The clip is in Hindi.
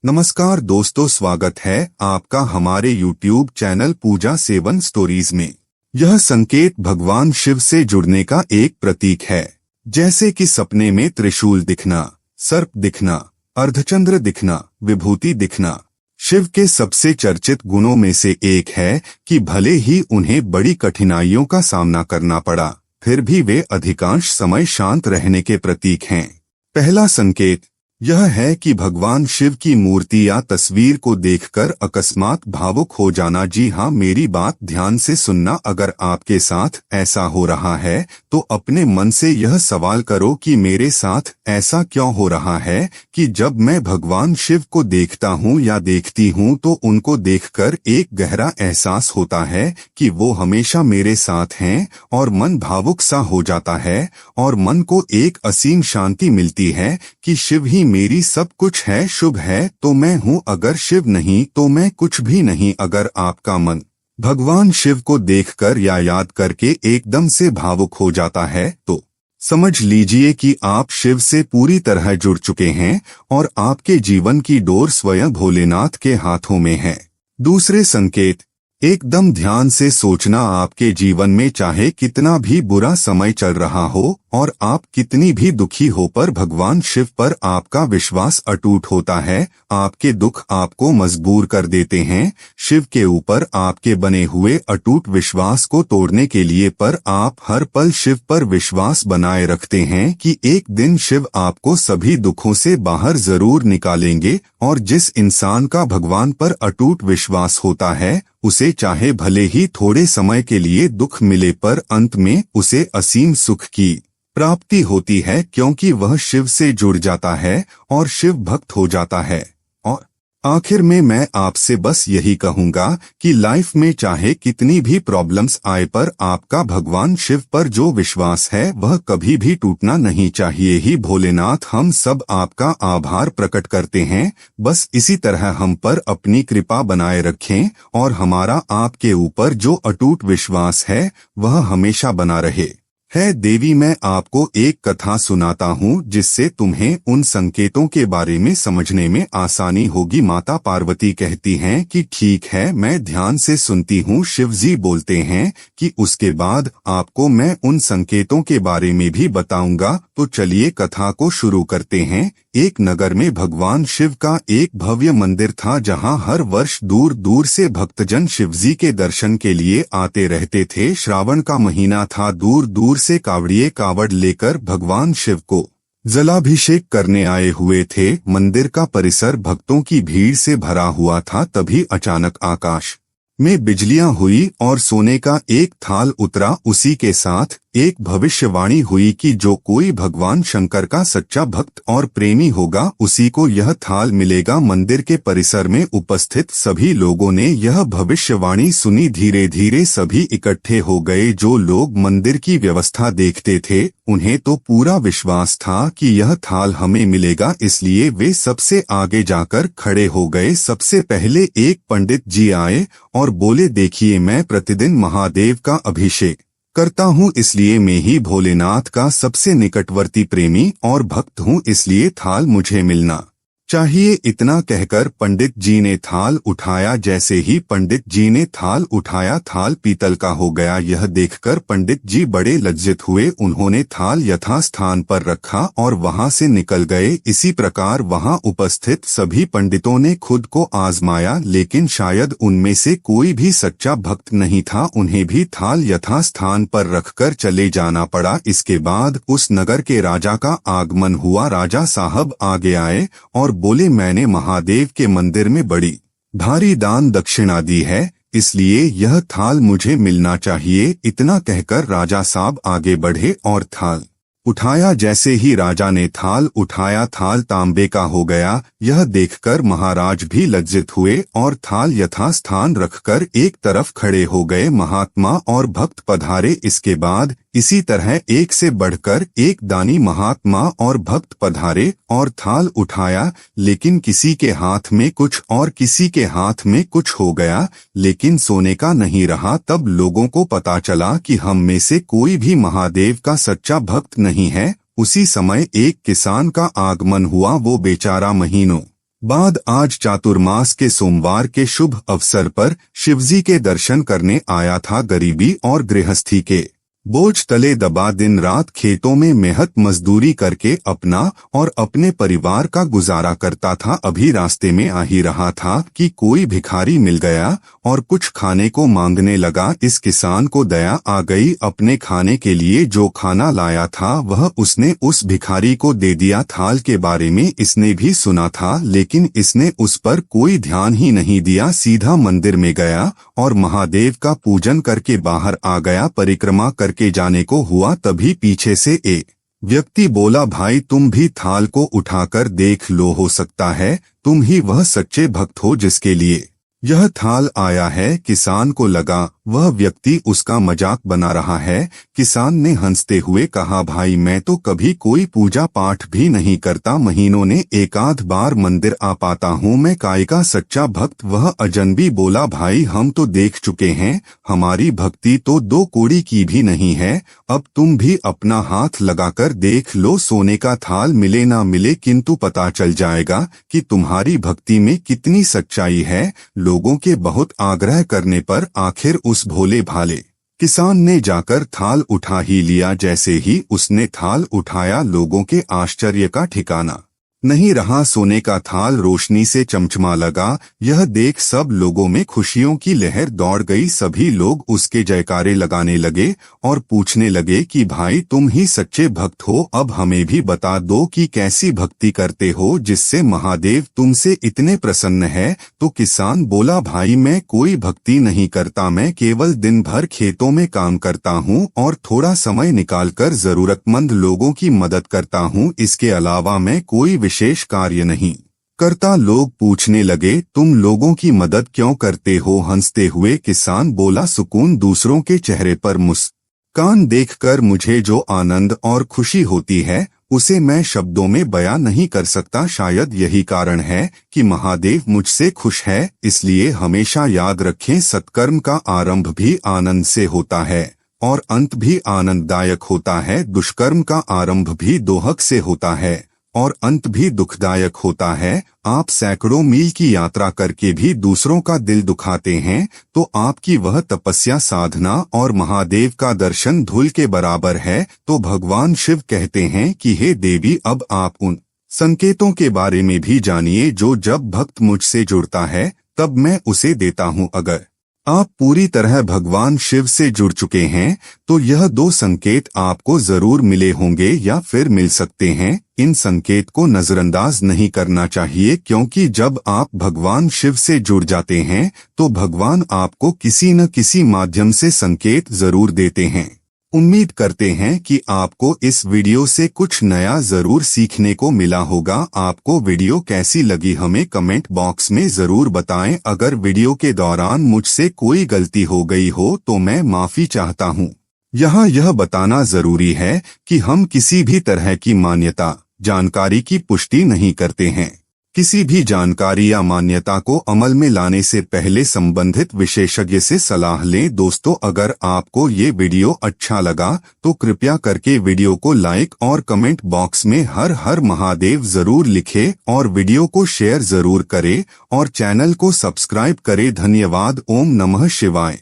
नमस्कार दोस्तों, स्वागत है आपका हमारे YouTube चैनल पूजा सेवन स्टोरीज में। यह संकेत भगवान शिव से जुड़ने का एक प्रतीक है, जैसे कि सपने में त्रिशूल दिखना, सर्प दिखना, अर्धचंद्र दिखना, विभूति दिखना। शिव के सबसे चर्चित गुणों में से एक है कि भले ही उन्हें बड़ी कठिनाइयों का सामना करना पड़ा, फिर भी वे अधिकांश समय शांत रहने के प्रतीक हैं। पहला संकेत यह है कि भगवान शिव की मूर्ति या तस्वीर को देखकर अकस्मात भावुक हो जाना। जी हाँ, मेरी बात ध्यान से सुनना। अगर आपके साथ ऐसा हो रहा है तो अपने मन से यह सवाल करो कि मेरे साथ ऐसा क्यों हो रहा है कि जब मैं भगवान शिव को देखता हूँ या देखती हूँ तो उनको देखकर एक गहरा एहसास होता है कि वो हमेशा मेरे साथ हैं, और मन भावुक सा हो जाता है और मन को एक असीम शांति मिलती है कि शिव ही मेरी सब कुछ है। शुभ है तो मैं हूँ, अगर शिव नहीं तो मैं कुछ भी नहीं। अगर आपका मन भगवान शिव को देखकर या याद करके एकदम से भावुक हो जाता है तो समझ लीजिए कि आप शिव से पूरी तरह जुड़ चुके हैं और आपके जीवन की डोर स्वयं भोलेनाथ के हाथों में है। दूसरे संकेत, एकदम ध्यान से सोचना। आपके जीवन में चाहे कितना भी बुरा समय चल रहा हो और आप कितनी भी दुखी हो, पर भगवान शिव पर आपका विश्वास अटूट होता है। आपके दुख आपको मजबूर कर देते हैं शिव के ऊपर आपके बने हुए अटूट विश्वास को तोड़ने के लिए, पर आप हर पल शिव पर विश्वास बनाए रखते हैं कि एक दिन शिव आपको सभी दुखों से बाहर जरूर निकालेंगे। और जिस इंसान का भगवान पर अटूट विश्वास होता है, उसे चाहे भले ही थोड़े समय के लिए दुख मिले, पर अंत में उसे असीम सुख की प्राप्ति होती है, क्योंकि वह शिव से जुड़ जाता है और शिव भक्त हो जाता है। और आखिर में मैं आपसे बस यही कहूंगा कि लाइफ में चाहे कितनी भी प्रॉब्लम्स आए, पर आपका भगवान शिव पर जो विश्वास है वह कभी भी टूटना नहीं चाहिए। ही भोलेनाथ, हम सब आपका आभार प्रकट करते हैं। बस इसी तरह हम पर अपनी कृपा बनाए रखें और हमारा आपके ऊपर जो अटूट विश्वास है वह हमेशा बना रहे। है देवी, मैं आपको एक कथा सुनाता हूँ जिससे तुम्हें उन संकेतों के बारे में समझने में आसानी होगी। माता पार्वती कहती हैं कि ठीक है, मैं ध्यान से सुनती हूँ। शिवजी बोलते हैं कि उसके बाद आपको मैं उन संकेतों के बारे में भी बताऊंगा। तो चलिए कथा को शुरू करते हैं। एक नगर में भगवान शिव का एक भव्य मंदिर था, जहां हर वर्ष दूर दूर से भक्तजन शिवजी के दर्शन के लिए आते रहते थे। श्रावण का महीना था, दूर दूर से कावड़िए कावड़ लेकर भगवान शिव को जलाभिषेक करने आए हुए थे। मंदिर का परिसर भक्तों की भीड़ से भरा हुआ था। तभी अचानक आकाश में बिजलियां हुई और सोने का एक थाल उतरा। उसी के साथ एक भविष्यवाणी हुई कि जो कोई भगवान शंकर का सच्चा भक्त और प्रेमी होगा, उसी को यह थाल मिलेगा। मंदिर के परिसर में उपस्थित सभी लोगों ने यह भविष्यवाणी सुनी। धीरे धीरे सभी इकट्ठे हो गए। जो लोग मंदिर की व्यवस्था देखते थे, उन्हें तो पूरा विश्वास था कि यह थाल हमें मिलेगा, इसलिए वे सबसे आगे जाकर खड़े हो गए। सबसे पहले एक पंडित जी आए और बोले, देखिए, मैं प्रतिदिन महादेव का अभिषेक करता हूँ, इसलिए मैं ही भोलेनाथ का सबसे निकटवर्ती प्रेमी और भक्त हूँ, इसलिए थाल मुझे मिलना चाहिए। इतना कहकर पंडित जी ने थाल उठाया। जैसे ही पंडित जी ने थाल उठाया, थाल पीतल का हो गया। यह देखकर पंडित जी बड़े लज्जित हुए। उन्होंने थाल यथास्थान पर रखा और वहां से निकल गए। इसी प्रकार वहां उपस्थित सभी पंडितों ने खुद को आजमाया, लेकिन शायद उनमें से कोई भी सच्चा भक्त नहीं था। उन्हें भी थाल यथास्थान पर रखकर चले जाना पड़ा। इसके बाद उस नगर के राजा का आगमन हुआ। राजा साहब आगे आए और बोले, मैंने महादेव के मंदिर में बड़ी भारी दान दक्षिणा दी है, इसलिए यह थाल मुझे मिलना चाहिए। इतना कहकर राजा साहब आगे बढ़े और थाल उठाया। जैसे ही राजा ने थाल उठाया, थाल तांबे का हो गया। यह देखकर महाराज भी लज्जित हुए और थाल यथास्थान रखकर एक तरफ खड़े हो गए। महात्मा और भक्त पधारे। इसके बाद इसी तरह एक से बढ़कर एक दानी महात्मा और भक्त पधारे और थाल उठाया, लेकिन किसी के हाथ में कुछ और किसी के हाथ में कुछ हो गया, लेकिन सोने का नहीं रहा। तब लोगों को पता चला कि हम में से कोई भी महादेव का सच्चा भक्त नहीं है। उसी समय एक किसान का आगमन हुआ। वो बेचारा महीनों बाद आज चातुर्मास के सोमवार के शुभ अवसर पर शिवजी के दर्शन करने आया था। गरीबी और गृहस्थी के बोझ तले दबा दिन रात खेतों में मेहनत मजदूरी करके अपना और अपने परिवार का गुजारा करता था। अभी रास्ते में आ ही रहा था कि कोई भिखारी मिल गया और कुछ खाने को मांगने लगा। इस किसान को दया आ गई। अपने खाने के लिए जो खाना लाया था वह उसने उस भिखारी को दे दिया। थाल के बारे में इसने भी सुना था, लेकिन इसने उस पर कोई ध्यान ही नहीं दिया। सीधा मंदिर में गया और महादेव का पूजन करके बाहर आ गया। परिक्रमा के जाने को हुआ, तभी पीछे से एक व्यक्ति बोला, भाई तुम भी थाल को उठाकर देख लो, हो सकता है तुम ही वह सच्चे भक्त हो जिसके लिए यह थाल आया है। किसान को लगा वह व्यक्ति उसका मजाक बना रहा है। किसान ने हंसते हुए कहा, भाई मैं तो कभी कोई पूजा पाठ भी नहीं करता, महीनों ने एकाध बार मंदिर आ पाता हूँ, मैं काय का सच्चा भक्त। वह अजनबी बोला, भाई हम तो देख चुके हैं, हमारी भक्ति तो 2 कौड़ी की भी नहीं है, अब तुम भी अपना हाथ लगाकर देख लो, सोने का थाल मिले ना मिले किंतु पता चल जाएगा कि तुम्हारी भक्ति में कितनी सच्चाई है। लोगों के बहुत आग्रह करने पर आखिर उस भोले भाले किसान ने जाकर थाल उठा ही लिया। जैसे ही उसने थाल उठाया, लोगों के आश्चर्य का ठिकाना नहीं रहा। सोने का थाल रोशनी से चमचमा लगा। यह देख सब लोगों में खुशियों की लहर दौड़ गई। सभी लोग उसके जयकारे लगाने लगे और पूछने लगे कि भाई तुम ही सच्चे भक्त हो, अब हमें भी बता दो कि कैसी भक्ति करते हो जिससे महादेव तुमसे इतने प्रसन्न है। तो किसान बोला, भाई मैं कोई भक्ति नहीं करता, मैं केवल दिन भर खेतों में काम करता हूँ और थोड़ा समय निकालकर जरूरतमंद लोगों की मदद करता हूँ, इसके अलावा मैं कोई विशेष कार्य नहीं करता। लोग पूछने लगे, तुम लोगों की मदद क्यों करते हो? हंसते हुए किसान बोला, सुकून, दूसरों के चेहरे पर मुस्कान देखकर मुझे जो आनंद और खुशी होती है उसे मैं शब्दों में बयां नहीं कर सकता। शायद यही कारण है कि महादेव मुझसे खुश है। इसलिए हमेशा याद रखें, सत्कर्म का आरंभ भी आनंद से होता है और अंत भी आनंददायक होता है। दुष्कर्म का आरंभ भी दोहक से होता है और अंत भी दुखदायक होता है। आप सैकड़ों मील की यात्रा करके भी दूसरों का दिल दुखाते हैं तो आपकी वह तपस्या, साधना और महादेव का दर्शन धूल के बराबर है। तो भगवान शिव कहते हैं कि हे देवी, अब आप उन संकेतों के बारे में भी जानिए जो जब भक्त मुझसे जुड़ता है तब मैं उसे देता हूँ। अगर आप पूरी तरह भगवान शिव से जुड़ चुके हैं तो यह 2 संकेत आपको जरूर मिले होंगे या फिर मिल सकते हैं। इन संकेत को नजरअंदाज नहीं करना चाहिए, क्योंकि जब आप भगवान शिव से जुड़ जाते हैं तो भगवान आपको किसी न किसी माध्यम से संकेत जरूर देते हैं। उम्मीद करते हैं कि आपको इस वीडियो से कुछ नया जरूर सीखने को मिला होगा। आपको वीडियो कैसी लगी हमें कमेंट बॉक्स में जरूर बताएं। अगर वीडियो के दौरान मुझसे कोई गलती हो गई हो तो मैं माफी चाहता हूं। यहाँ यह बताना जरूरी है कि हम किसी भी तरह की मान्यता, जानकारी की पुष्टि नहीं करते हैं। किसी भी जानकारी या मान्यता को अमल में लाने से पहले संबंधित विशेषज्ञ से सलाह लें। दोस्तों, अगर आपको ये वीडियो अच्छा लगा तो कृपया करके वीडियो को लाइक और कमेंट बॉक्स में हर हर महादेव जरूर लिखें और वीडियो को शेयर जरूर करें और चैनल को सब्सक्राइब करें। धन्यवाद। ओम नमः शिवाय।